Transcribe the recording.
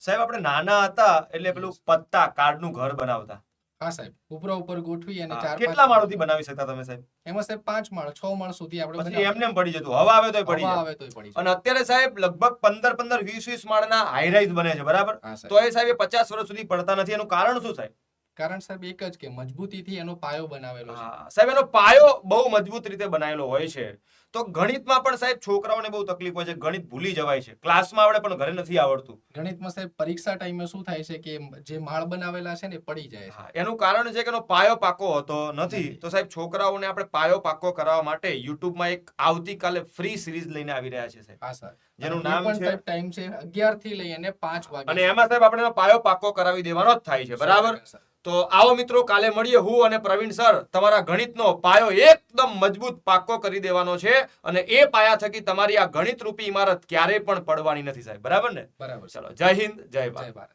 સાહેબ આપણે નાના હતા એટલે પેલું પત્તા કાર્ડનું ઘર બનાવતા. હા સાહેબ, ઉપરા ઉપર ગોઠવી અને હા, 4-5 કેટલા માળોથી બનાવી શકતા તમે સાહેબ? એમાં સાહેબ 5 માળ 6 માળ સુધી આપણે પછી બનાવી એમને એમ પડી જતું, હવા આવે તોય પડી હવા જાય. આવે તોય પડી અને જાય. અત્યારે સાહેબ લગભગ 15 20 માળના હાઈ રાઈઝ બને છે, બરાબર? હા સાહેબ, તો એ સાહેબ એ 50 વર્ષ સુધી પડતા નથી. એનું કારણ શું સાહેબ? કારણ સાહેબ એક જ કે મજબૂતીથી એનો પાયો બનાવેલો છે. હા સાહેબ, એનો પાયો બહુ મજબૂત રીતે બનાવેલો હોય છે. તો ગણિતમાં પણ સાહેબ છોકરાઓને બહુ તકલીફ હોય છે, ગણિત ભૂલી જવાય છે, ક્લાસમાં આવડે પણ ઘરે નથી આવડતું. ગણિતમાં સાહેબ પરીક્ષા ટાઈમે શું થાય છે કે જે માળ બનાવેલા છે ને એ પડી જાય છે. હા, એનું કારણ છે કે એનો પાયો પાકો હોતો નથી. નથી. તો સાહેબ છોકરાઓને આપણે પાયો પાકો કરાવવા માટે યુટ્યુબમાં એક આવતીકાલે ફ્રી સિરીઝ લઈને આવી રહ્યા છે સાહેબ, હા સર, જેનું એ નામ પણ છે, સાહેબ ટાઈમ છે 11 થી લઈ અને 5 વાગે. અને એમાં સાહેબ આપણે એનો પાયો પાકો કરાવી દેવાનો જ થાય છે, બરાબર? તો આવો મિત્રો, કાલે મળીએ. હું અને પ્રવીણ સર તમારા ગણિતનો પાયો એકદમ મજબૂત પાકો કરી દેવાનો છે, અને એ પાયા થકી તમારી આ ગણિત રૂપી ઇમારત ક્યારેય પણ પડવાની નથી સાહેબ, બરાબર ને? બરાબર. ચલો, જય હિન્દ, જય ભારત. જય ભારત.